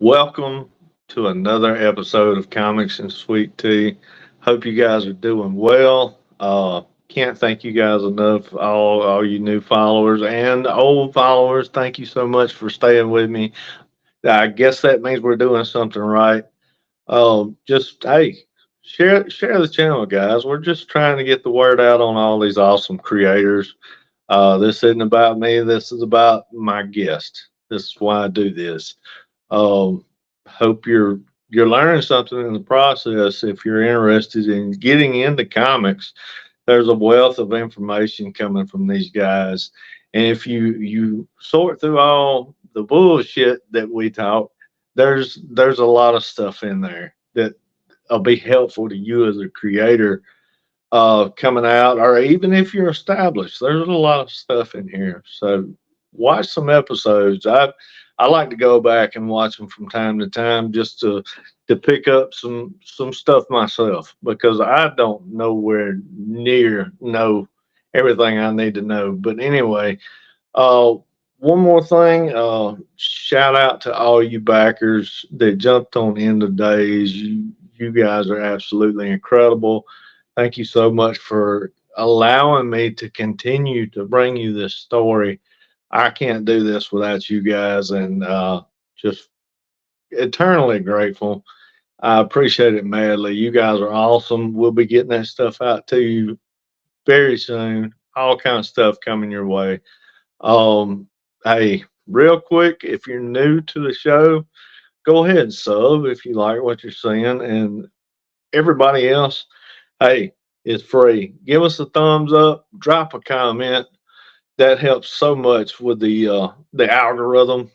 Welcome to another episode of Comics and Sweet Tea. Hope you guys are doing well. Can't thank you guys enough, all you new followers and old followers. Thank you so much for staying with me. I guess that means we're doing something right. Just hey, share the channel, guys. We're just trying to get the word out on all these awesome creators. This isn't about me. This is about my guest. This is why I do this. Um, Hope you're learning something in the process. If you're interested in getting into comics, there's a wealth of information coming from these guys. And if you sort through all the bullshit that we talk, there's a lot of stuff in there that will be helpful to you as a creator coming out, or even if you're established. There's a lot of stuff in here. So watch some episodes. I like to go back and watch them from time to time just to pick up some stuff myself because I don't nowhere near know everything I need to know. But anyway, uh, one more thing. Shout out to all you backers that jumped on in days. You guys are absolutely incredible. Thank you so much for allowing me to continue to bring you this story. I can't do this without you guys, and just eternally grateful. I appreciate it madly. You guys are awesome. We'll be getting that stuff out to you very soon. All kinds of stuff coming your way. Hey, real quick, if you're new to the show, go ahead and sub if you like what you're seeing. And everybody else, hey, it's free. Give us a thumbs up, drop a comment. That helps so much with the algorithm.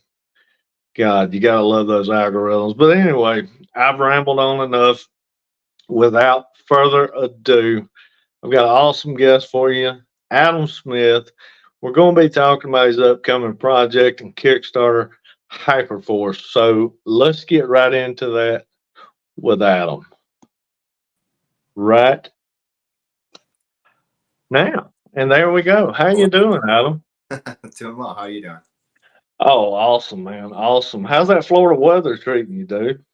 God, you gotta love those algorithms. But anyway, I've rambled on enough. Without further ado, I've got an awesome guest for you, Adam Smith. We're going to be talking about his upcoming project and Kickstarter, Hyperforce. So let's get right into that with Adam. Right now, and there we go. How you doing, Adam? Doing well. How are you doing? Oh, awesome, man. Awesome. How's that Florida weather treating you, dude?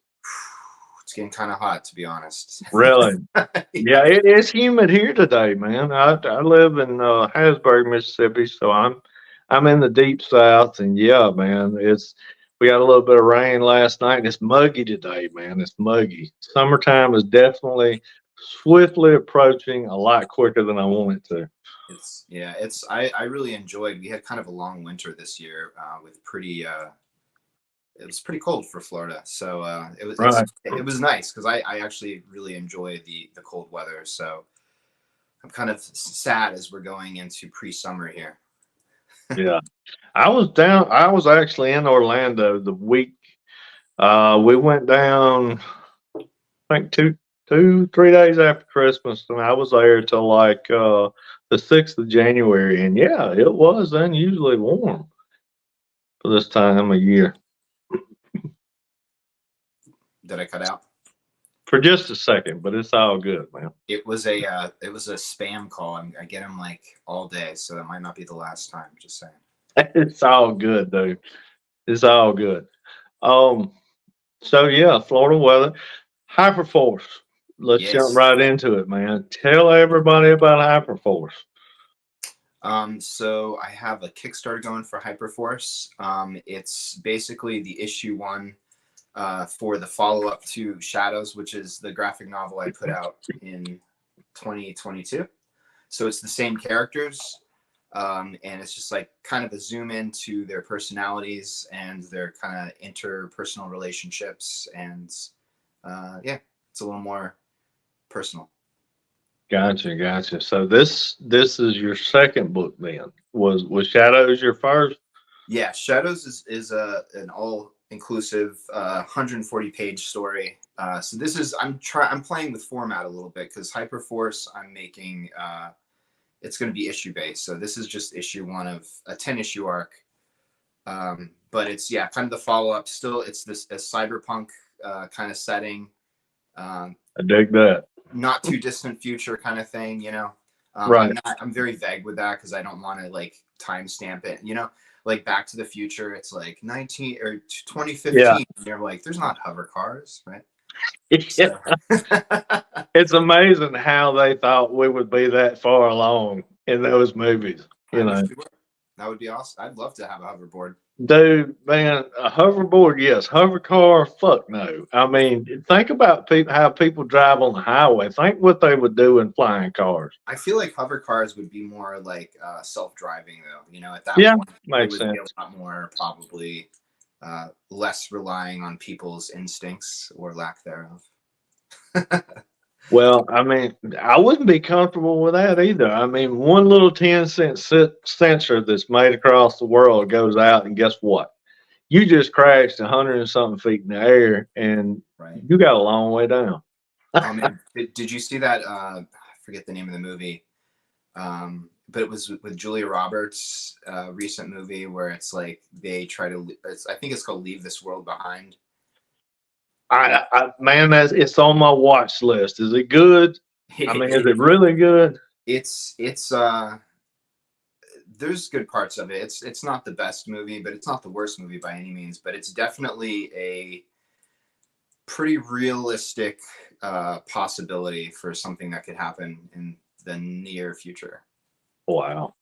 It's getting kind of hot, to be honest. Really? Yeah. Yeah, it is humid here today, man. I live in Harrisburg, Mississippi, so I'm in the deep south, and yeah, man, it's we got a little bit of rain last night, and it's muggy today, man. It's muggy. Summertime is definitely swiftly approaching a lot quicker than I want it to. I really enjoyed. We had kind of a long winter this year with pretty. It was pretty cold for Florida, so Right. it was nice because I actually really enjoy the cold weather. So I'm kind of sad as we're going into pre-summer here. Yeah. I was actually in Orlando the week we went down, I think 3 days after Christmas, and I was there till like the 6th of January, and yeah, it was unusually warm for this time of year. Did I cut out? For just a second, but it's all good, man. It was a spam call. I get them like all day, so that might not be the last time. Just saying. It's all good, dude. It's all good. Um, so yeah, Florida weather, Hyperforce. Let's jump Yes. right into it, man. Tell everybody about Hyperforce. So I have a Kickstarter going for Hyperforce. It's basically the issue one for the follow up to Shadows, which is the graphic novel I put out in 2022. So it's the same characters, and it's just like kind of a zoom into their personalities and their kind of interpersonal relationships, and yeah, it's a little more personal. Gotcha. So this is your second book then. Was Shadows your first? Yeah, Shadows is an all inclusive 140 page story. So this is I'm playing with format a little bit because Hyperforce I'm making it's going to be issue based. So this is just issue one of a 10 issue arc. But it's kind of the follow up. Still, it's this a cyberpunk kind of setting. I dig that. Not too distant future kind of thing. Right. I'm very vague with that because I don't want to like timestamp it. like Back to the Future, it's like 19 or 2015. Yeah. And you're like, there's not hover cars, right? Yeah. So, It's amazing how they thought we would be that far along in those movies. I wish we were. That would be awesome. I'd love to have a hoverboard. Dude, man, a hoverboard, yes. Hover car, fuck no. I mean, think about how people drive on the highway. Think what they would do in flying cars. I feel like hover cars would be more like self-driving, though. You know, at that Yeah, point, it makes would be sense. a lot more probably less relying on people's instincts or lack thereof. Well, I mean, I wouldn't be comfortable with that either. I mean, one little 10-cent sensor that's made across the world goes out, and guess what? You just crashed 100 and something feet in the air, and Right. you got a long way down. Oh man, did you see that? I forget the name of the movie, but it was with Julia Roberts' recent movie where it's like they try to. I think it's called Leave This World Behind. Man, it's on my watch list. Is it good? I mean, is it really good? It's there's good parts of it. It's not the best movie, but it's not the worst movie by any means. But it's definitely a pretty realistic possibility for something that could happen in the near future. Wow.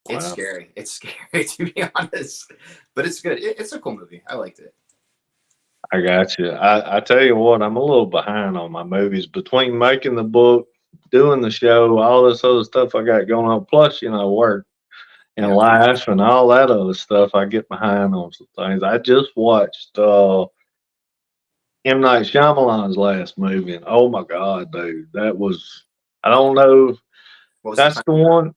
It's Wow. scary. It's scary to be honest, but it's good. It's a cool movie. I liked it. I got you. I tell you what, I'm a little behind on my movies between making the book, doing the show, all this other stuff I got going on, plus, work and Yeah. life and all that other stuff. I get behind on some things. I just watched M. Night Shyamalan's last movie, and oh my God, dude, that was, I don't know, What was the that's the time? one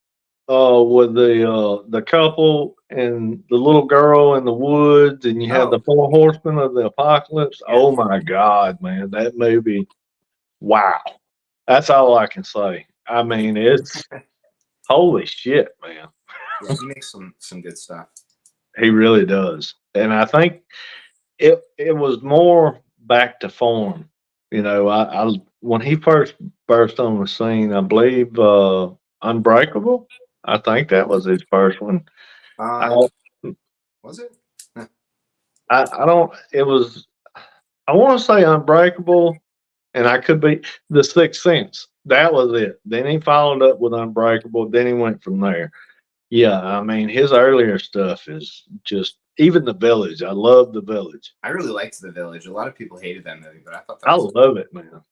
with the couple and the little girl in the woods, and you have Oh, the four horsemen of the apocalypse. yeah. Oh my God, man, that movie! Wow, that's all I can say. I mean, it's holy shit, man. Yeah, he makes some good stuff. He really does, and I think it was more back to form. I when he first burst on the scene, I believe Unbreakable. I think that was his first one. I Uh, don't, was it? I don't. It was. I want to say Unbreakable, and I could be The Sixth Sense. That was it. Then he followed up with Unbreakable. Then he went from there. Yeah, I mean his earlier stuff is just even The Village. I love The Village. I really liked The Village. A lot of people hated that movie, but I thought that I was. love it, man.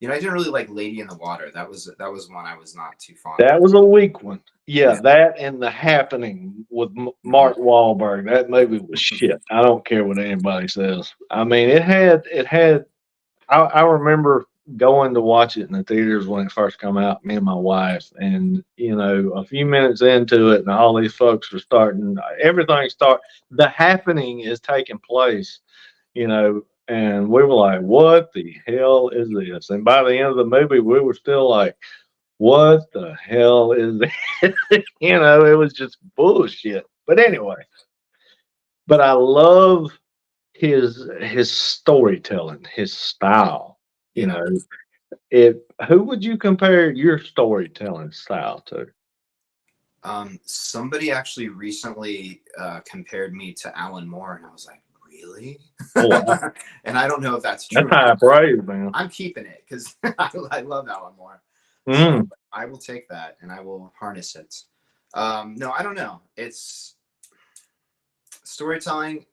I didn't really like Lady in the Water. That was one I was not too fond That of. was a weak one. Yeah, Yeah. that and The Happening with Mark Wahlberg. That movie was shit. I don't care what anybody says. I mean, it had. I remember going to watch it in the theaters when it first come out. Me and my wife, and a few minutes into it, and all these folks are starting. Everything start. The Happening is taking place. And we were like, "What the hell is this?" And by the end of the movie, we were still like, what the hell is it? It was just bullshit. But anyway, but I love his storytelling, his style. You Yeah. know, it. Who would you compare your storytelling style to? Somebody actually recently compared me to Alan Moore, and I was like, really? Oh, wow. And I don't know if that's That's true. high praise, man. I'm keeping it because I love Alan Moore. Mm. So I will take that and I will harness it. No, I don't know. It's storytelling.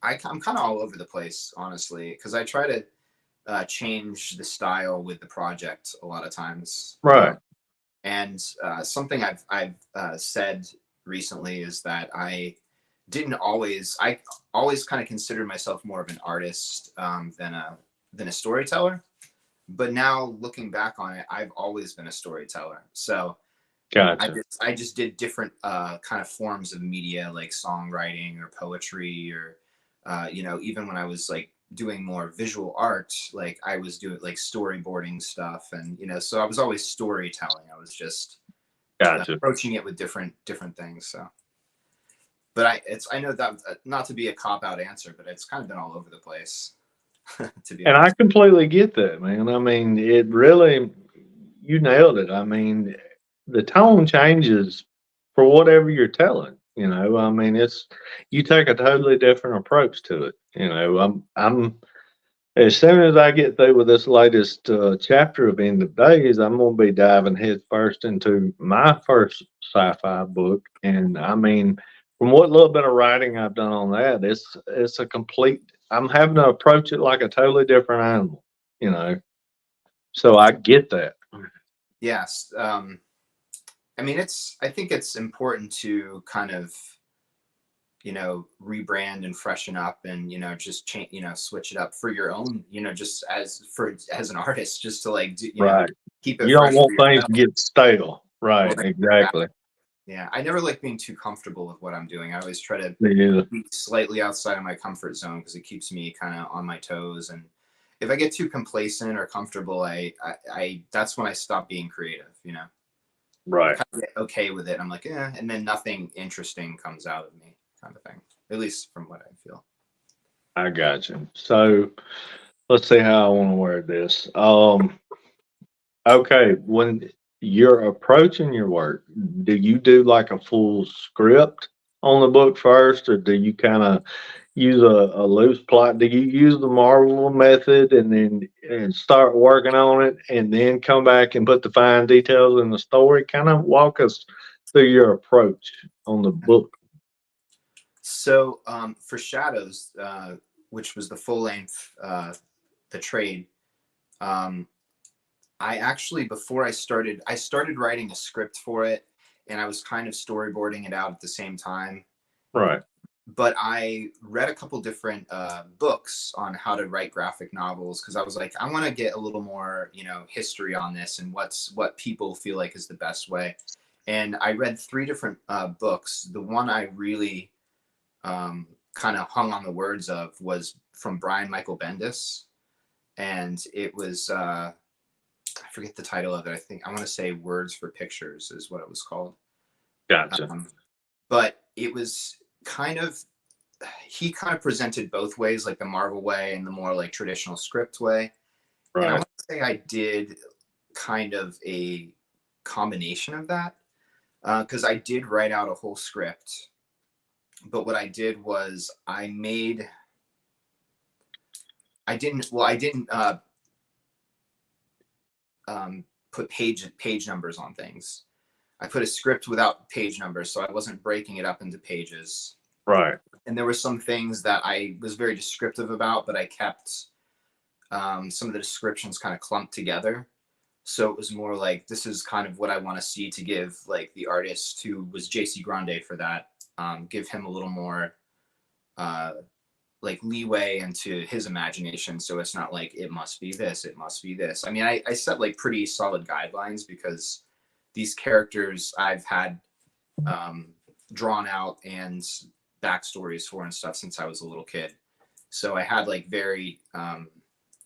I'm kind of all over the place, honestly, because I try to change the style with the project a lot of times. Right. And something I've said recently is that I always kind of considered myself more of an artist than a storyteller. But now looking back on it, I've always been a storyteller. So Gotcha. I just did different kind of forms of media like songwriting or poetry or even when I was like doing more visual art, like I was doing like storyboarding stuff, and so I was always storytelling. I was just Gotcha. approaching it with different things. So, but I know that not to be a cop out answer, but it's kind of been all over the place. To be And honest. I completely get that, man. I mean, it really, you nailed it. I mean, the tone changes for whatever you're telling. You know, I mean, you take a totally different approach to it. You know, I'm as soon as I get through with this latest chapter of End of Days, I'm going to be diving head first into my first sci-fi book. And I mean, from what little bit of writing I've done on that, it's a complete. I'm having to approach it like a totally different animal. You know, so I get that. Yes. I mean, I think it's important to kind of, rebrand and freshen up and, just change, switch it up for your own, just as an artist, just to like, Right. keep it You don't fresh want for things yourself. to get stale. Right. Right. Exactly. Yeah. I never like being too comfortable with what I'm doing. I always try to Yeah. be slightly outside of my comfort zone because it keeps me kind of on my toes. And if I get too complacent or comfortable, I that's when I stop being creative, I Right. kind of get okay with it. I'm like, and then nothing interesting comes out of me, kind of thing. At least from what I feel. I got you. So let's see how I want to word this. Okay, when you're approaching your work, do you do like a full script on the book first, or do you kind of use a loose plot? Do you use the Marvel method and then and start working on it, and then come back and put the fine details in the story? Kind of walk us through your approach on the book. So for Shadows, which was the full length, the trade, um, I actually before I started writing a script for it, and I was kind of storyboarding it out at the same time. Right. But I read a couple different books on how to write graphic novels because I was like, I want to get a little more, history on this and what people feel like is the best way. And I read three different books. The one I really kind of hung on the words of was from Brian Michael Bendis, and it was I forget the title of it. I think I want to say Words for Pictures is what it was called. Gotcha. But it was he kind of presented both ways, like the Marvel way and the more like traditional script way. And I Right. want to say I did kind of a combination of that because I did write out a whole script. But what I did was I didn't put page numbers on things. I put a script without page numbers, so I wasn't breaking it up into pages. Right. And there were some things that I was very descriptive about, but I kept some of the descriptions kind of clumped together. So it was more like, this is kind of what I want to see to give like the artist who was JC Grande for that, give him a little more like leeway into his imagination. So it's not like, it must be this, it must be this. I mean, I set like pretty solid guidelines because these characters I've had drawn out and backstories for and stuff since I was a little kid. So I had like very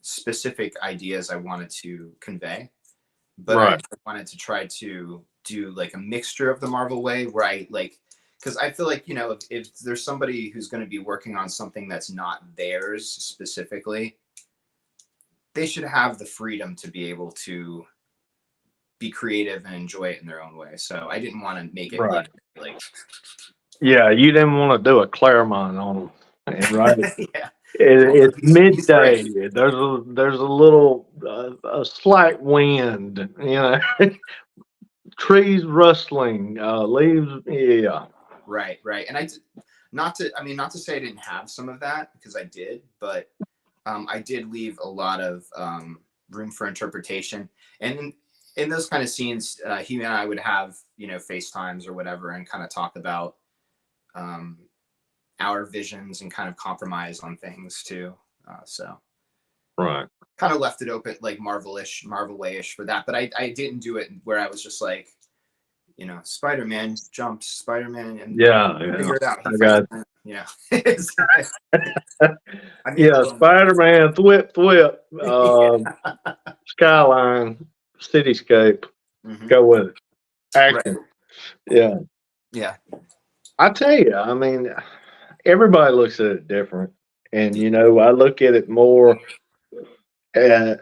specific ideas I wanted to convey, but Right. I wanted to try to do like a mixture of the Marvel way where I like, because I feel like, if there's somebody who's going to be working on something that's not theirs specifically, they should have the freedom to be able to be creative and enjoy it in their own way. So I didn't want to make it Right. like Yeah, you didn't want to do a Claremont on them. And right. yeah. It's He's midday. right. There's a little a slight wind, trees rustling, leaves. Yeah. Right. And not to say I didn't have some of that because I did, but I did leave a lot of room for interpretation. And in those kind of scenes, he and I would have, FaceTimes or whatever and kind of talk about our visions and kind of compromise on things too. So Right. kind of left it open, like Marvel way-ish for that. But I didn't do it where I was just like, Spider-Man jumps, Spider-Man, and Yeah. figure it out. I got. Yeah. Spider-Man, thwip, skyline, cityscape. Mhm. Go with it. Action. Right. Yeah. Yeah. I tell you, I mean, everybody looks at it different. And, I look at it more in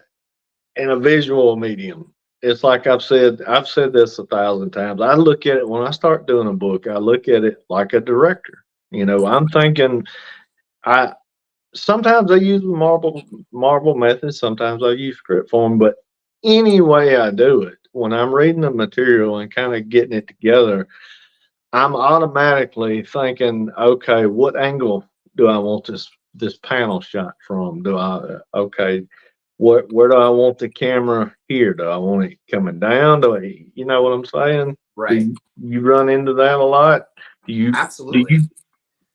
a visual medium. it's like I've said this 1,000 times. I look at it when I start doing a book, I look at it like a director. You know, I'm thinking I sometimes I use the marble method, sometimes I use script form, but any way I do it, when I'm reading the material and kind of getting it together, I'm automatically thinking, okay, what angle do I want this panel shot from? Do I okay, where do I want the camera here? Do I want it coming down? Do I, you know what I'm saying? Do Right. you run into that a lot? Do Absolutely. you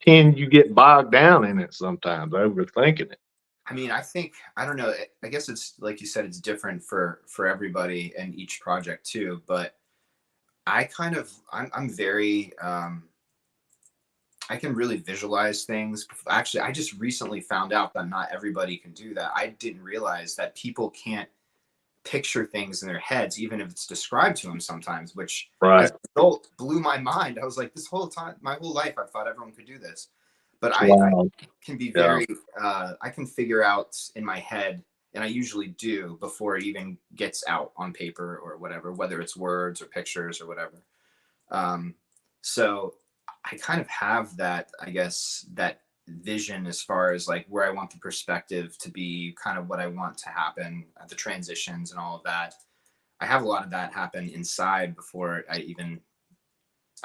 tend you get bogged down in it sometimes, overthinking it? I mean, I think I don't know. I guess it's like you said, it's different for everybody and each project too. But I'm very I can really visualize things. Actually, I just recently found out that not everybody can do that. I didn't realize that people can't picture things in their heads, even if it's described to them sometimes, which as Right. an adult blew my mind. I was like, this whole time, my whole life, I thought everyone could do this. But I Wow. can be Yeah. very, I can figure out in my head, and I usually do before it even gets out on paper or whatever, whether it's words or pictures or whatever. Um, so I kind of have that, I guess, that vision as far as like where I want the perspective to be, kind of what I want to happen, the transitions and all of that. I have a lot of that happen inside before I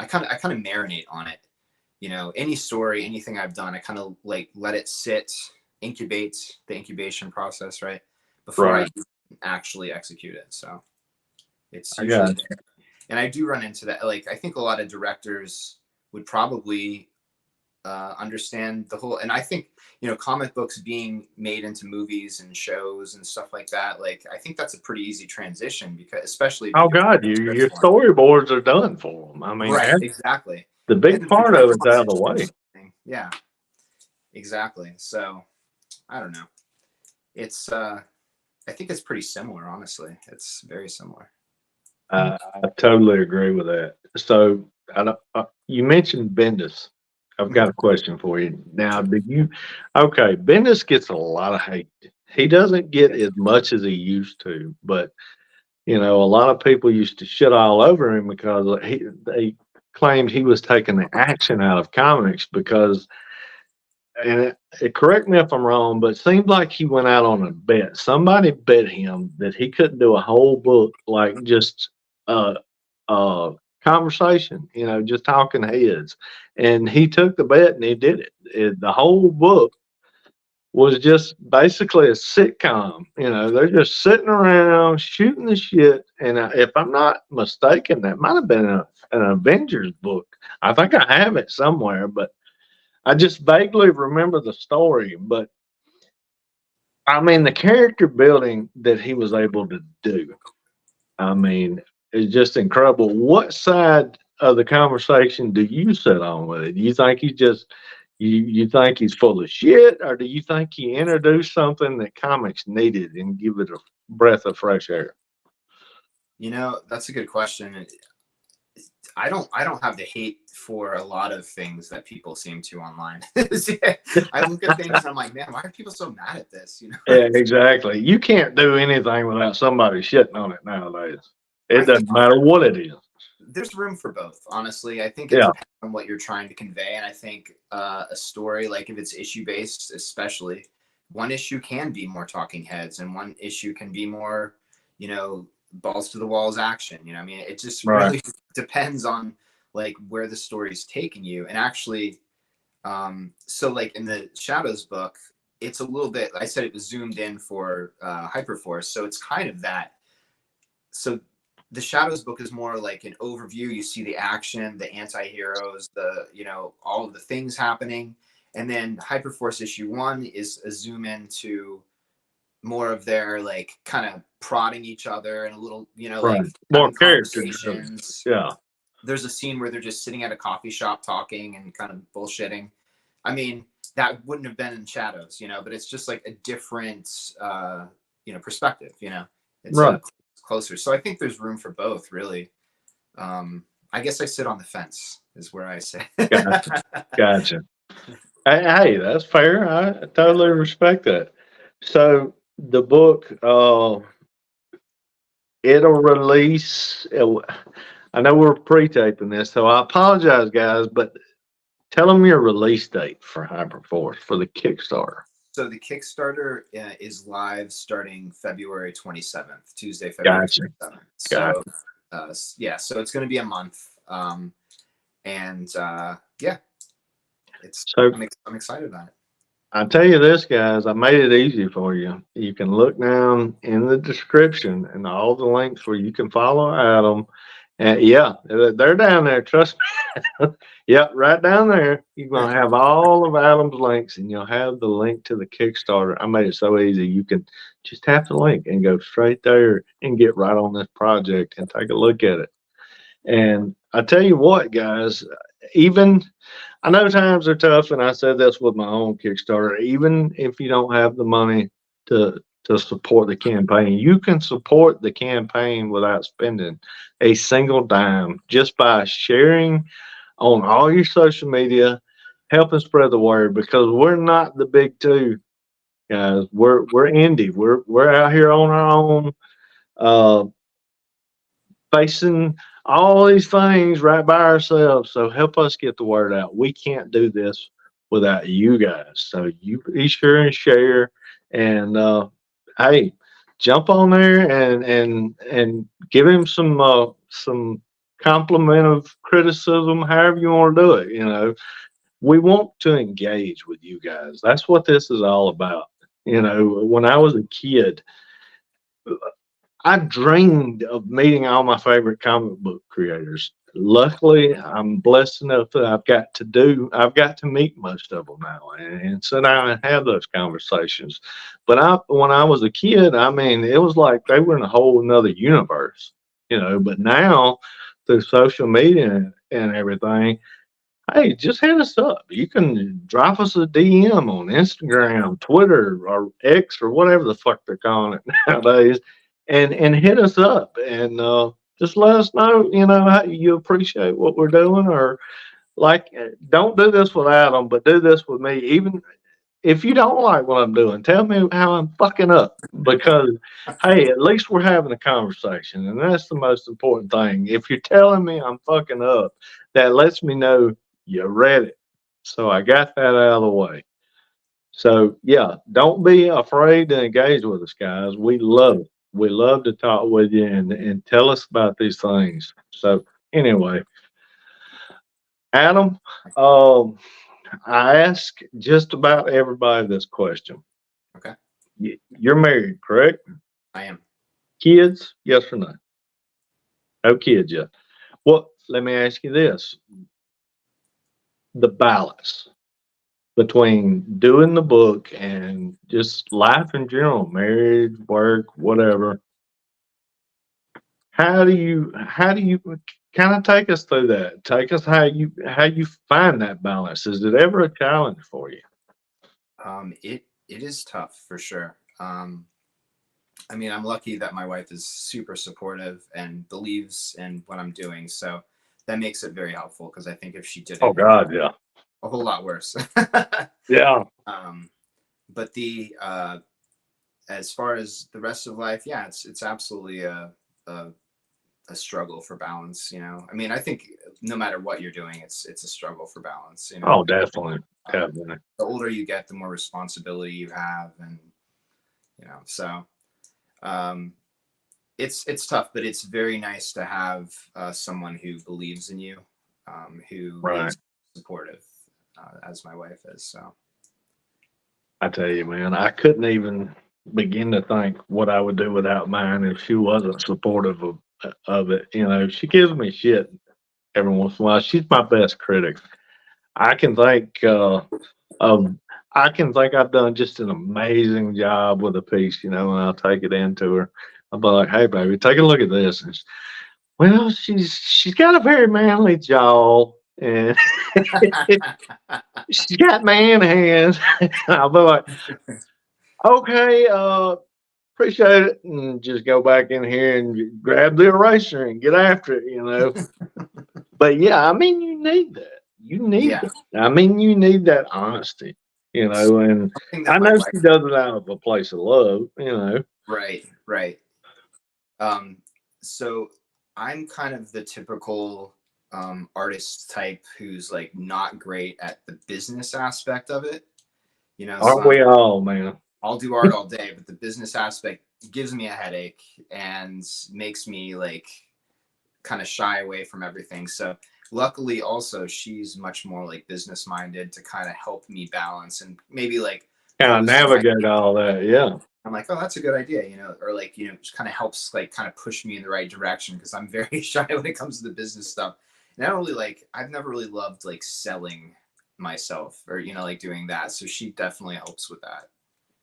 kind of marinate on it. You know, any story, anything I've done, I kind of like let it sit, incubate the incubation process, right? Before I Right. actually execute it. So it's I got usually, and I do run into that. Like, I think a lot of directors would probably understand the whole, and I think, you know, comic books being made into movies and shows and stuff like that, like I think that's a pretty easy transition, because especially if you Oh do it God, in script your form. storyboards are done for them. I mean, Right, that's exactly. the And big then the part of it's out of the way. composition, yeah, exactly. So I don't know. It's I think it's pretty similar, honestly. It's very similar. I totally agree with that. So, you mentioned Bendis. I've got a Mhm. question for you. Now, do you? Okay, Bendis gets a lot of hate. He doesn't get Yeah. as much as he used to, but you know, a lot of people used to shit all over him because they claimed he was taking the action out of comics because, and correct me if I'm wrong, but it seemed like he went out on a bet. Somebody bet him that he couldn't do a whole book like just uh conversation, you know, just talking heads. And he took the bet and he did it. The whole book was just basically a sitcom. You know, they're just sitting around shooting the shit. And if I'm not mistaken, that might have been an Avengers book. I think I have it somewhere, but I just vaguely remember the story. But I mean, the character building that he was able to do, I mean, is just incredible. What side of the conversation do you sit on with it? Do you think he's just you think he's full of shit, or do you think he introduced something that comics needed and give it a breath of fresh air? You know, that's a good question. I don't have the hate for a lot of things that people seem to online. I look at things and I'm like, man, why are people so mad at this? You know, Yeah, exactly. You can't do anything without somebody shitting on it nowadays. It I think doesn't matter what it is. there's room for both. Honestly, I think it Yeah, depends on what you're trying to convey, and I think a story, like if it's issue based, especially, one issue can be more talking heads, and one issue can be more, you know, balls to the walls action. You know, I mean, it just right. really depends on like where the story's taking you, and actually, so like in the Shadows book, it's a little bit. I said it was zoomed in for Hyperforce, so it's kind of that. So the Shadows book is more like an overview. You see the action, the anti-heroes, the, you know, all of the things happening. And then Hyperforce issue 1 is a zoom into more of their like kind of prodding each other and a little, you know, Right. like More having character driven. conversations. Yeah. There's a scene where they're just sitting at a coffee shop talking and kind of bullshitting. I mean, that wouldn't have been in Shadows, you know, but it's just like a different you know, perspective, you know. It's Right. a closer. So I think there's room for both, really. I guess I sit on the fence is where I say. Gotcha. Gotcha. Hey, that's fair. I Yeah. totally respect that. So the book, it'll release. I know we're pre-taping this, so I apologize, guys, but tell them your release date for Hyperforce for the Kickstarter. So the Kickstarter is live starting February 27th, Tuesday, February 27th. So, yeah, so it's going to be a month. Yeah, I'm excited about it. I'll tell you this, guys, I made it easy for you. You can look down in the description and all the links where you can follow Adam. And yeah, they're down there. Trust me. Yep, right down there. You're going to have all of Adam's links and you'll have the link to the Kickstarter. I made it so easy. You can just tap the link and go straight there and get right on this project and take a look at it. And I tell you what, guys, even I know times are tough, and I said this with my own Kickstarter. Even if you don't have the money to support the campaign, you can support the campaign without spending a single dime, just by sharing on all your social media, helping spread the word, because we're not the big two, guys. We're indie. We're out here on our own, facing all these things right by ourselves. So help us get the word out. We can't do this without you guys. So you be sure and share. And hey, jump on there and give him some complimentive criticism, however you want to do it. You know, we want to engage with you guys. That's what this is all about. You know, when I was a kid, I dreamed of meeting all my favorite comic book creators. Luckily, I'm blessed enough that I've got to meet most of them now and sit down and have those conversations. But when I was a kid, I mean, it was like they were in a whole another universe, you know. But now through social media and everything, hey, just hit us up. You can drop us a DM on Instagram, Twitter, or X, or whatever the fuck they're calling it nowadays, and hit us up and just let us know, you know, how you appreciate what we're doing, or like, don't do this with Adam, but do this with me. Even if you don't like what I'm doing, tell me how I'm fucking up, because hey, at least we're having a conversation, and that's the most important thing. If you're telling me I'm fucking up, that lets me know you read it. So I got that out of the way. So yeah, don't be afraid to engage with us, guys. We love it. We love to talk with you and tell us about these things. So anyway, Adam, I ask just about everybody this question. Okay. You're married, correct? I am. Kids? Yes or no? No kids yet. Well, let me ask you this. The balance between doing the book and just life in general, marriage, work, whatever. How do you kind of take us through that? Take us how you find that balance. Is it ever a challenge for you? It is tough for sure. I mean, I'm lucky that my wife is super supportive and believes in what I'm doing, so that makes it very helpful, because I think if she did it, Oh God, yeah, a whole lot worse. yeah. But as far as the rest of life, yeah, it's absolutely a struggle for balance. You know, I mean, I think no matter what you're doing, it's a struggle for balance. You know, Oh, definitely, definitely. The older you get, the more responsibility you have, and you know, so it's tough, but it's very nice to have someone who believes in you, who is supportive, as my wife is. So I tell you, man, I couldn't even begin to think what I would do without mine if she wasn't supportive of it. You know, she gives me shit every once in a while. She's my best critic. I can think of I can think I've done just an amazing job with a piece, you know, and I'll take it into her. I'll be like, "Hey, baby, take a look at this." And well, she's got a very manly jaw, and she's got man hands. I'll be like, "Okay, appreciate it," and just go back in here and grab the eraser and get after it, you know. But yeah, I mean, you need that. You need yeah, that. I mean, you need that honesty, you know. And something I that my know wife, she does it out of a place of love, you know. right. So I'm kind of the typical artist type who's like not great at the business aspect of it. You know, so Aren't we all, man? I'll do art all day, but the business aspect gives me a headache and makes me like kind of shy away from everything. So luckily also she's much more like business minded to kind of help me balance and maybe like Kind of pose some navigate ideas. all that. Yeah. I'm like, oh, that's a good idea, you know, or like, you know, just kind of helps like kind of push me in the right direction because I'm very shy when it comes to the business stuff. And I don't really like, I've never really loved like selling myself or, you know, like doing that. So she definitely helps with that.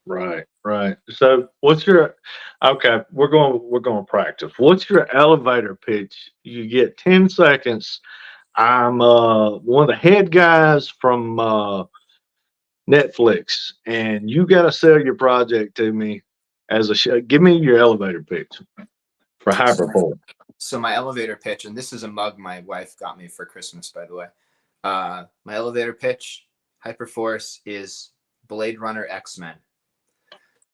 Right. Right. So what's your okay, we're going to practice. What's your elevator pitch? You get 10 seconds. I'm one of the head guys from Netflix, and you got to sell your project to me as a show. Give me your elevator pitch for So, Hyperpole. so my elevator pitch, and this is a mug my wife got me for Christmas, by the way. My elevator pitch, Hyperforce, is Blade Runner X-Men.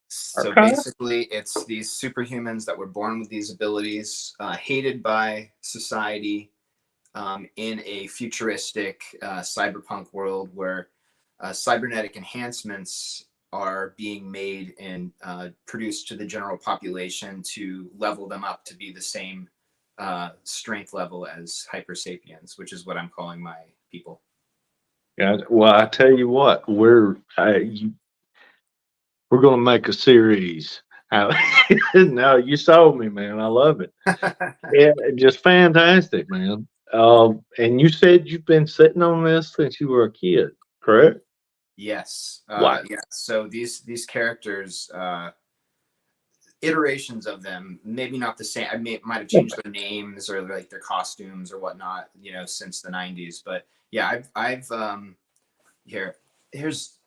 So Okay. basically, it's these superhumans that were born with these abilities, hated by society, in a futuristic cyberpunk world where cybernetic enhancements are being made and produced to the general population to level them up to be the same strength level as Hyper Sapiens, which is what I'm calling my people. Yeah. Well, I tell you what, we're going to make a series. No, you sold me, man. I love it. Yeah, just fantastic, man. And you said you've been sitting on this since you were a kid, correct? Yes, Wow. yeah. So these characters, iterations of them, maybe not the same. Might have changed their names or like their costumes or whatnot, you know, since the '90s. But yeah, I've here's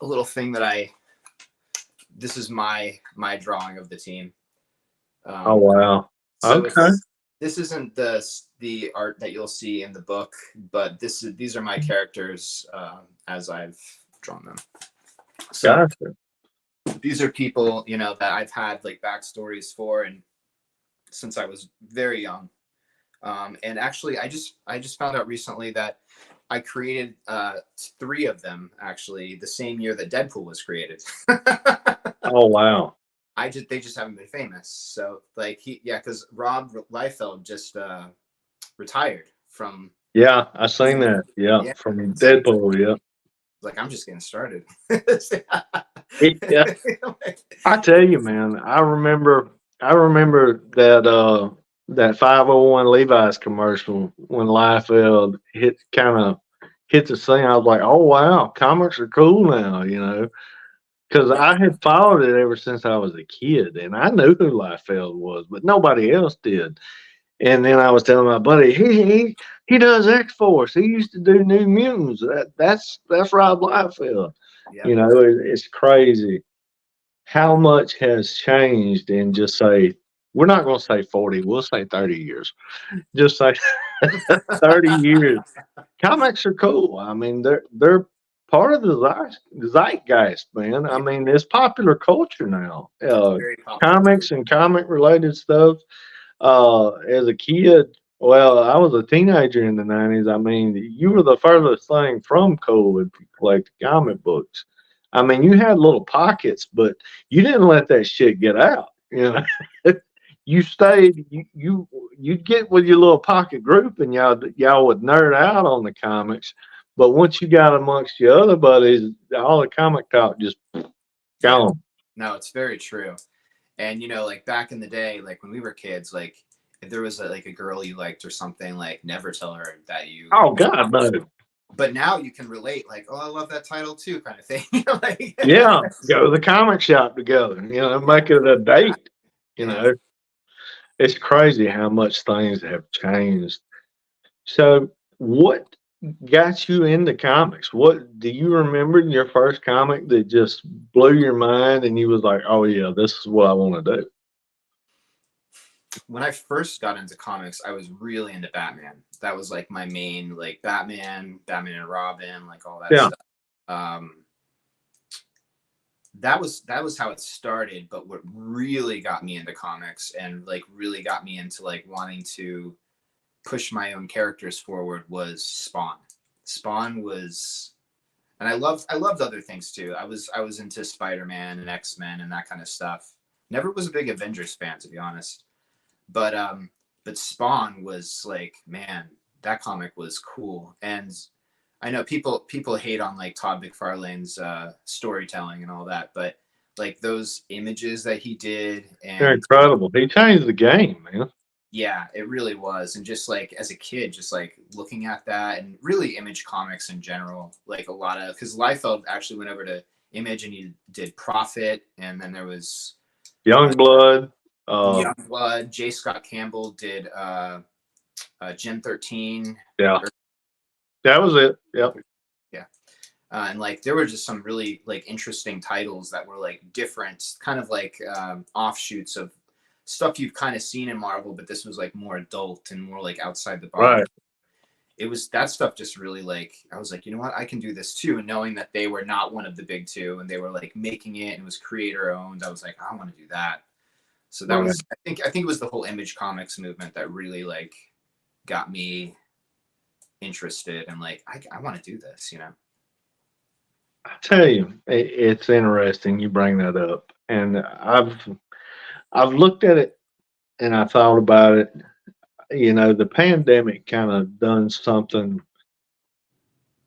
a little thing that I. This is my drawing of the team. Oh, Um, wow. so Okay. it's this isn't the art that you'll see in the book, but these are my characters as I've drawn them. So Gotcha. these are people, you know, that I've had like backstories for, and since I was very young. And actually, I just found out recently that I created three of them actually the same year that Deadpool was created. Oh, wow. They just haven't been famous. So like because Rob Liefeld just retired from Yeah, I seen being, that. Yeah, yeah. from So he's Deadpool. Yeah. like, I'm just getting started. Yeah. I tell you, man, I remember that 501 Levi's commercial when Liefeld hit the scene. I was like, oh wow, comics are cool now, because Yeah, I had followed it ever since I was a kid, and I knew who Liefeld was, but nobody else did. And then I was telling my buddy, he does X Force. He used to do New Mutants. That's Rob Liefeld. yeah. It's crazy how much has changed in just say we're not going to say 40, we'll say 30 years. Just say 30 years. Comics are cool. I mean, they're part of the zeitgeist, man. I Yeah, mean, it's popular culture now. very popular. Comics and comic related stuff. As a kid, well, I was a teenager in the 90s. I mean, you were the furthest thing from cool if you collected comic books. I mean, you had little pockets, but you didn't let that shit get out. You stayed. You'd get with your little pocket group, and y'all would nerd out on the comics. But once you got amongst your other buddies, all the comic talk just Yeah, gone. no, it's very true. And you know, like back in the day, like when we were kids, like if there was like a girl you liked or something, like never tell her that you. Oh God, no. But now you can relate, like, oh, I love that title too, kind of thing. Like, Yeah, go to the comic shop together. Make it a date. You yeah. know, it's crazy how much things have changed. So, what got you into comics? What do you remember your first comic that just blew your mind and you was like, "Oh yeah, this is what I want to do." When I first got into comics, I was really into Batman. That was like my main, like, Batman, Batman and Robin, like all that Yeah, stuff. Um, that was how it started. But what really got me into comics and like really got me into like wanting to push my own characters forward was Spawn. Spawn was, and I loved other things too. I was into Spider-Man and X-Men and that kind of stuff. Never was a big Avengers fan, to be honest. But Spawn was like, man, that comic was cool. And I know people hate on like Todd McFarlane's storytelling and all that, but like those images that he did, They're and incredible. He changed the game, man. yeah, it really was. And just like as a kid, just like looking at that, and really Image Comics in general, like a lot of, because Liefeld actually went over to Image and he did Prophet, and then there was Youngblood. Youngblood. J. Scott Campbell did Gen 13. Yeah, that was it. Yep. Yeah. And like there were just some really like interesting titles that were like different, kind of like offshoots of stuff you've kind of seen in Marvel, but this was like more adult and more like outside the box. Right. It was, that stuff just really like, I was like, you know what, I can do this too. And knowing that they were not one of the big two and they were like making it and it was creator owned, I was like, I want to do that. So that was, I think it was the whole Image Comics movement that really like got me interested and like, I want to do this, you know? I tell you, it's interesting you bring that up, and I've looked at it and I thought about it. You know, the pandemic kind of done something.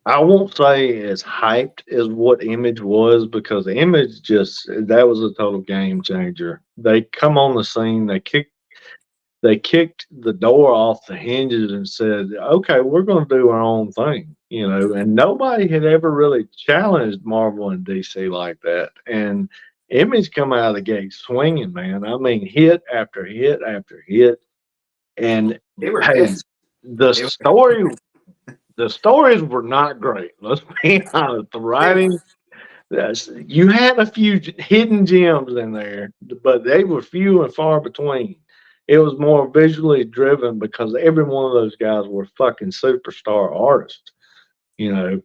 I won't say as hyped as what Image was, because Image just, that was a total game changer. They come on the scene, they kicked the door off the hinges and said, "Okay, we're going to do our own thing," you know. And nobody had ever really challenged Marvel and DC like that. And Image come out of the gate swinging, man. I mean, hit after hit after hit. And They were hey, good. the They were, story, the stories were not great. Let's be honest. The writing, you had a few hidden gems in there, but they were few and far between. It was more visually driven because every one of those guys were fucking superstar artists, you know.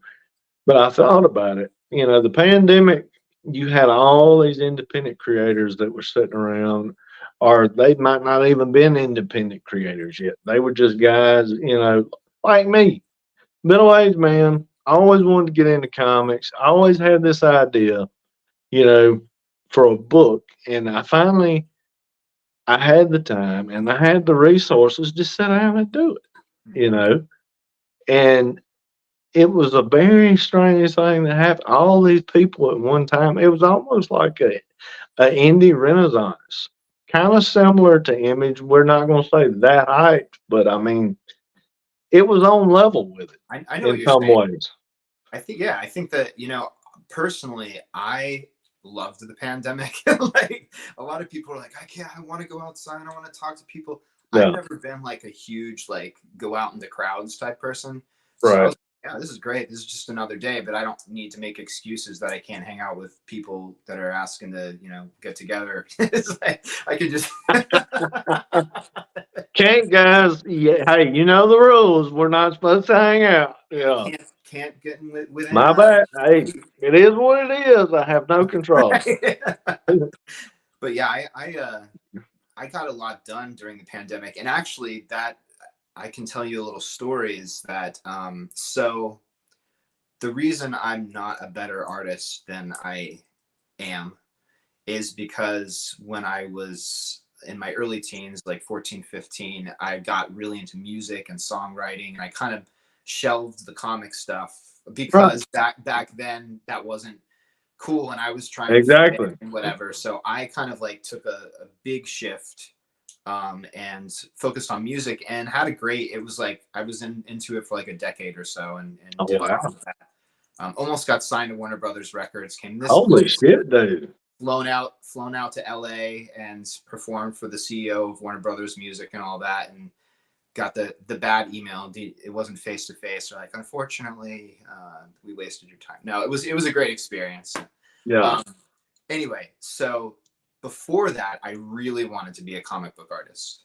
But I thought about it, you know, the pandemic, you had all these independent creators that were sitting around, or they might not even been independent creators yet. They were just guys, you know, like me, middle-aged man. I always wanted to get into comics. I always had this idea, you know, for a book. And I had the time and I had the resources to sit down and do it, you know. And it was a very strange thing that happened. All these people at one time, it was almost like a indie renaissance, kind of similar to Image. We're not going to say that hyped, but I mean, it was on level with it I know what in you're some saying. ways. I think, yeah, I think that, you know, personally, I loved the pandemic. Like a lot of people are like, I want to go outside. I want to talk to people. I've Yeah, never been like a huge, like go out in the crowds type person. So I right. was like, yeah, this is great. This is just another day, but I don't need to make excuses that I can't hang out with people that are asking to, you know, get together. It's like, I could just, Can't, guys. Yeah, hey, you know the rules. We're not supposed to hang out. Yeah. can't get in within, My bad. Hey, it is what it is. I have no control. but yeah, I got a lot done during the pandemic, and actually, that I can tell you a little story is that so the reason I'm not a better artist than I am is because when I was in my early teens, like 14, 15, I got really into music and songwriting, and I kind of shelved the comic stuff Right. because back then that wasn't cool and I was trying to fit Exactly. in and whatever. So I kind of like took a big shift and focused on music and had a great, it was like I was into it for like a decade or so and Oh, did a wow. lot of that. Almost got signed to Warner Brothers Records, came this Holy close, shit, dude. flown out to LA and performed for the CEO of Warner Brothers Music and all that, and got the bad email. It wasn't face to face. They're like, unfortunately, we wasted your time. No, it was a great experience. Yeah. Um, anyway, so before that, I really wanted to be a comic book artist.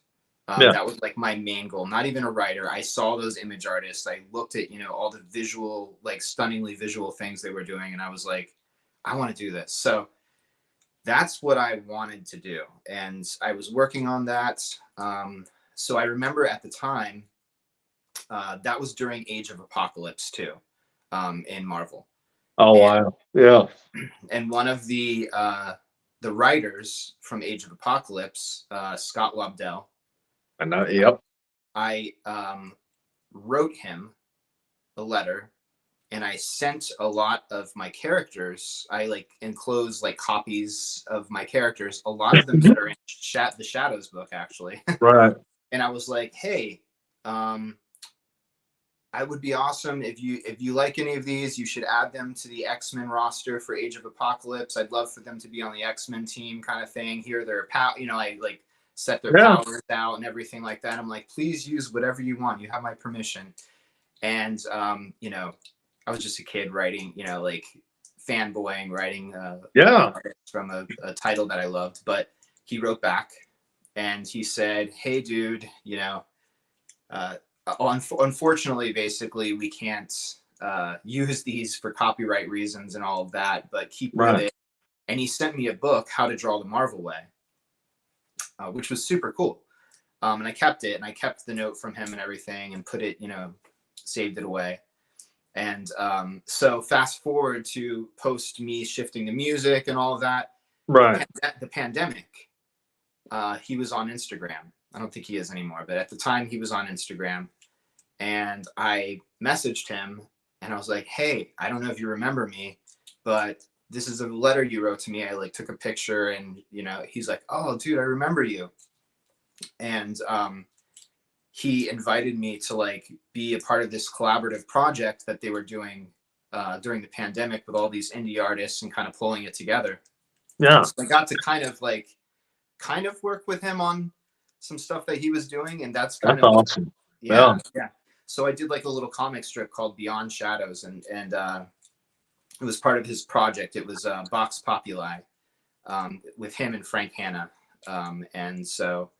Yeah. That was like my main goal. Not even a writer. I saw those Image artists. I looked at, you know, all the visual, like stunningly visual things they were doing, and I was like, I want to do this. So that's what I wanted to do. And I was working on that. So I remember at the time, that was during Age of Apocalypse too, in Marvel. Oh, wow. Yeah. And one of the writers from Age of Apocalypse, Scott Lobdell, I know. Yep. I wrote him a letter, and I sent a lot of my characters. I like enclosed like copies of my characters, a lot of them that are in the Shadows book actually. Right. And I was like, hey, I would be awesome if you like any of these, you should add them to the X-Men roster for Age of Apocalypse. I'd love for them to be on the X-Men team, kind of thing. Here, their I like set their powers out and everything like that. I'm like, please use whatever you want. You have my permission. And I was just a kid writing, like fanboying, writing from a title that I loved. But he wrote back and he said, hey, dude, unfortunately, basically, we can't use these for copyright reasons and all of that, but keep with it. And he sent me a book, How to Draw the Marvel Way, which was super cool. And I kept it, and I kept the note from him and everything and put it, saved it away. And so fast forward to post me shifting the music and all of that. Right. The pandemic, he was on Instagram. I don't think he is anymore, but at the time he was on Instagram, and I messaged him and I was like, hey, I don't know if you remember me, but this is a letter you wrote to me. I like took a picture, and he's like, oh dude, I remember you. And he invited me to like be a part of this collaborative project that they were doing during the pandemic with all these indie artists and kind of pulling it together. Yeah. So I got to kind of work with him on some stuff that he was doing, and that's awesome. Yeah. So I did like a little comic strip called Beyond Shadows, and it was part of his project. It was Vox Populi with him and Frank Hanna, and so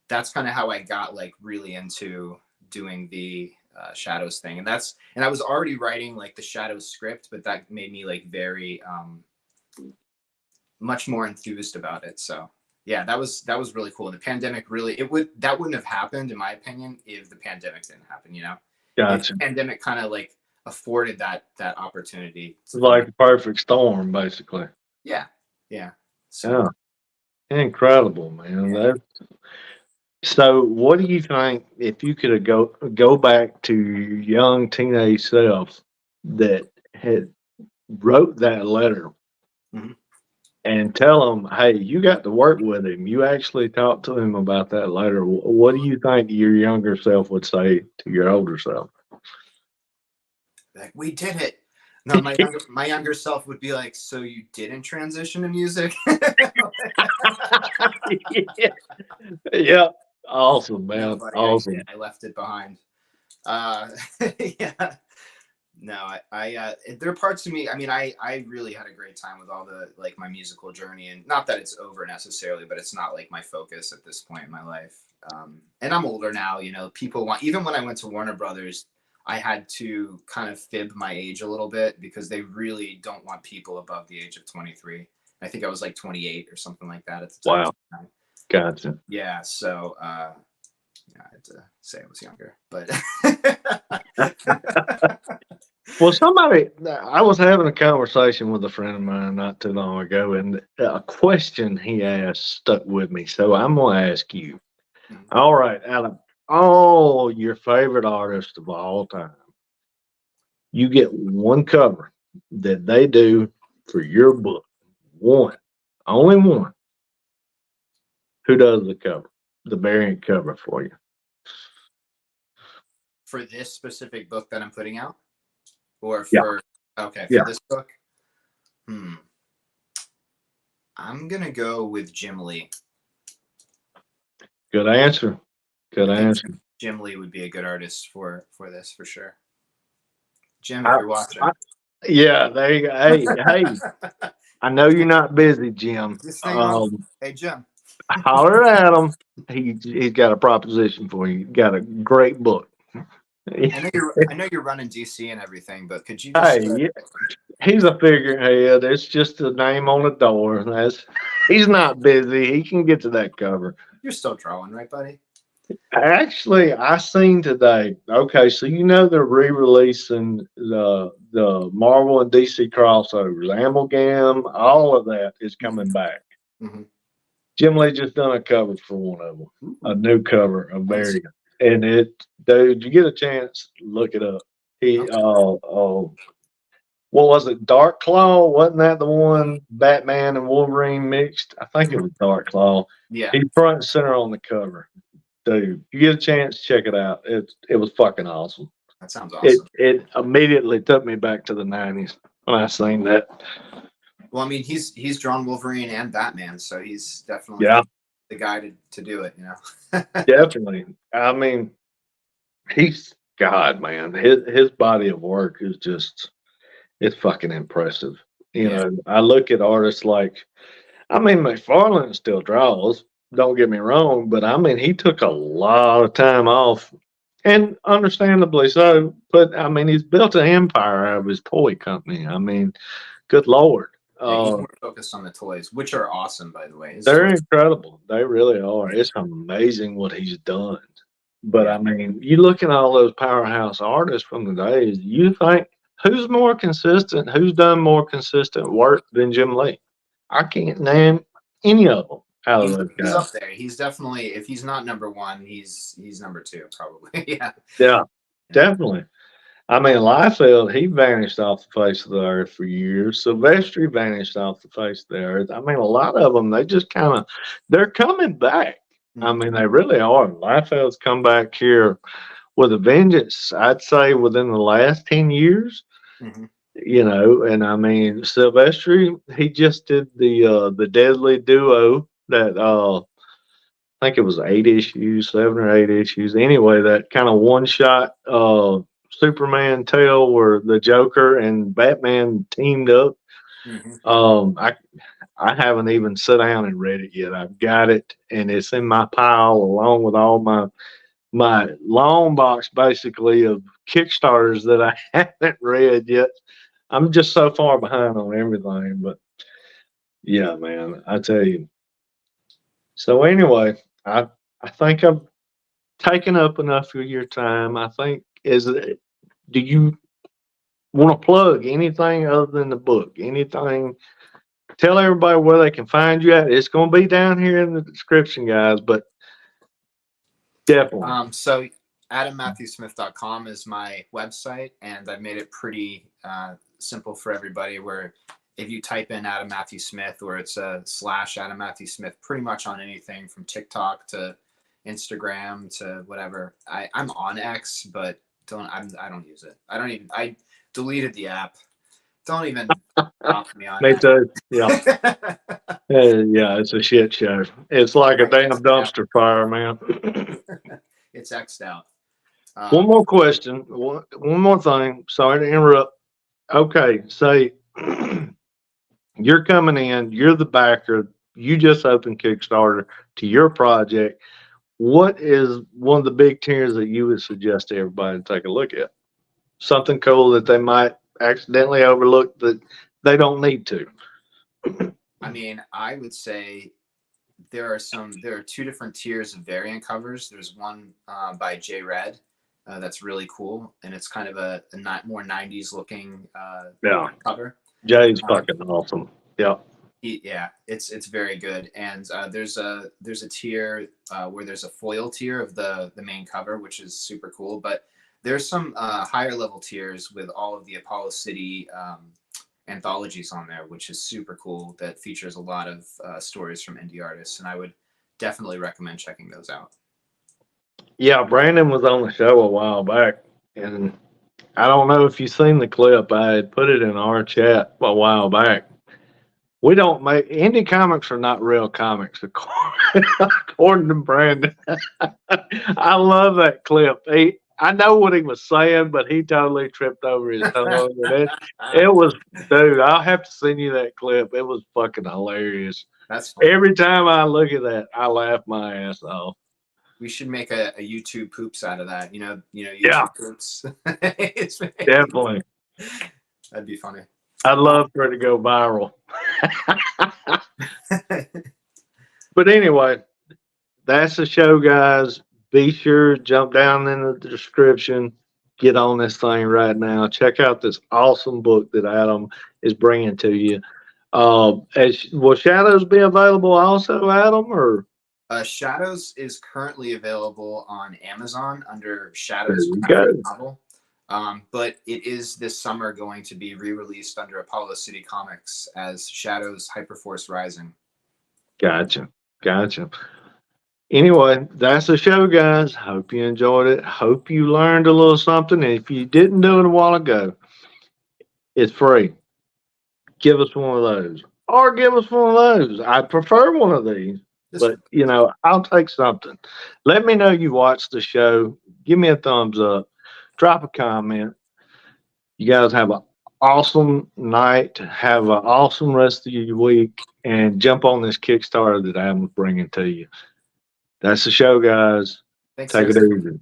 that's kind of how I got like really into doing the Shadows thing, and I was already writing like the Shadows script, but that made me like very much more enthused about it. So yeah, that was really cool. And the pandemic that wouldn't have happened, in my opinion, if the pandemic didn't happen. Gotcha. If the pandemic kind of like afforded that opportunity. It's like a perfect storm, basically. Yeah. So incredible, man. Yeah. So what do you think, if you could go back to your young teenage self that had wrote that letter, Mhm. and tell them, hey, you got to work with him. You actually talked to him about that letter. What do you think your younger self would say to your older self? Like, we did it. No, my younger self would be like, so you didn't transition to music? Yeah. Awesome, man. No, buddy, awesome. I left it behind. Yeah. No, I there are parts of me. I mean, I really had a great time with all the like my musical journey, and not that it's over necessarily, but it's not like my focus at this point in my life. And I'm older now, people want, even when I went to Warner Brothers, I had to kind of fib my age a little bit because they really don't want people above the age of 23. I think I was like 28 or something like that at the time. Wow. Gotcha. Yeah. So, I had to say I was younger, but well, I was having a conversation with a friend of mine not too long ago, and a question he asked stuck with me. So I'm going to ask you. All right, out of all your favorite artists of all time, you get one cover that they do for your book. One. Only one. Who does the cover? The variant cover for you? For this specific book that I'm putting out? Or for this book? I'm gonna go with Jim Lee. Good answer. Good answer. Jim Lee would be a good artist for this for sure. Jim, if you're watching. Yeah, there you go. Hey, I know you're not busy, Jim. Hey, Jim. Holler at him. He's got a proposition for you. Got a great book. I know you're running DC and everything, but could you just Hey, yeah, he's a figurehead. It's just a name on the door. He's not busy. He can get to that cover. you're still drawing, right, buddy? Actually, I seen today. Okay, so you know they're re-releasing the Marvel and DC crossovers, Amalgam, all of that is coming back. Mm-hmm. Jim Lee just done a cover for one of them, a new cover, a Nice. variant, and dude, you get a chance, look it up. He, Okay. what was it? Dark Claw? Wasn't that the one Batman and Wolverine mixed? I think it was Dark Claw. Yeah, He's front and center on the cover. Dude, you get a chance, check it out. It was fucking awesome. that sounds It awesome. it immediately took me back to the 90s when I seen that. Well, I mean, he's drawn Wolverine and Batman, so he's definitely Yeah, the guy to do it. You know. definitely. I mean, he's God, man. His body of work is just it's fucking impressive. You Yeah. know, I look at artists like I mean McFarlane still draws, don't get me wrong, but I mean he took a lot of time off and understandably so. But I mean he's built an empire out of his toy company. I mean, good lord. Yeah, he's more focused on the toys, which are awesome, by the way. His They're toys, incredible. They really are. It's amazing what he's done. But yeah. I mean, you look at all those powerhouse artists from the days, you think who's more consistent, who's done more consistent work than Jim Lee? I can't name any of them out of those He's guys. up there. He's definitely, if he's not number one, he's number two, probably. Yeah. Yeah, definitely. I mean, Liefeld, he vanished off the face of the earth for years. Silvestri vanished off the face of the earth. I mean, a lot of them, they just kind of, they're coming back. I mean, they really are. Liefeld's come back here with a vengeance, I'd say, within the last 10 years. Mm-hmm. You know, and I mean, Silvestri, he just did the Deadly Duo that I think it was 8 issues, 7 or 8 issues. Anyway, that kind of one shot Superman tale where the Joker and Batman teamed up. Mm-hmm. I haven't even sat down and read it yet. I've got it, and it's in my pile along with all my long box basically of Kickstarters that I haven't read yet. I'm just so far behind on everything, but yeah, man, I tell you. So anyway, I think I've taken up enough of your time. I think do you want to plug anything other than the book? Anything? Tell everybody where they can find you at. It's going to be down here in the description, guys, but definitely. So AdamMatthewSmith.com is my website, and I've made it pretty simple for everybody. Where if you type in Adam Matthew Smith, or it's a / Adam Matthew Smith, pretty much on anything from TikTok to Instagram to whatever. I'm on X, but I don't use it. I deleted the app. Don't even talk to me on Me it. too. Yeah. Yeah, it's a shit show. It's like a damn dumpster fire, man. It's X'd out. One more question. One more thing. Sorry to interrupt. Okay, say you're coming in, you're the backer, you just opened Kickstarter to your project. What is one of the big tiers that you would suggest to everybody to take a look at? Something cool that they might accidentally overlook that they don't need to. I mean, I would say there are 2 different tiers of variant covers. There's one by J Red that's really cool, and it's kind of a more 90s looking cover. Jay's fucking awesome. Yeah. It's very good. And there's a tier where there's a foil tier of the main cover, which is super cool. But there's some higher level tiers with all of the Apollo City anthologies on there, which is super cool. That features a lot of stories from indie artists, and I would definitely recommend checking those out. Yeah, Brandon was on the show a while back, and I don't know if you've seen the clip. I had put it in our chat a while back. We don't make indie comics are not real comics, according to Brandon. I love that clip. I know what he was saying, but he totally tripped over his tongue. It was, dude, I'll have to send you that clip. It was fucking hilarious. That's funny. Every time I look at that, I laugh my ass off. We should make a YouTube poops out of that. YouTube Yeah. poops. Definitely. That'd be funny. I'd love for it to go viral. But anyway, that's the show, guys. Be sure to jump down in the description. Get on this thing right now. Check out this awesome book that Adam is bringing to you. Will Shadows be available also, Adam? Or Shadows is currently available on Amazon under there Shadows you graphic go. novel. But it is this summer going to be re-released under Apollo City Comics as Shadows Hyperforce Rising. Gotcha. Anyway, that's the show, guys. Hope you enjoyed it. Hope you learned a little something. And if you didn't do it a while ago, it's free. Give us one of those. Or give us one of those. I prefer one of these. But, I'll take something. Let me know you watched the show. Give me a thumbs up. Drop a comment. You guys have an awesome night. Have an awesome rest of your week. And jump on this Kickstarter that I'm bringing to you. That's the show, guys. Thanks, Take guys. it easy.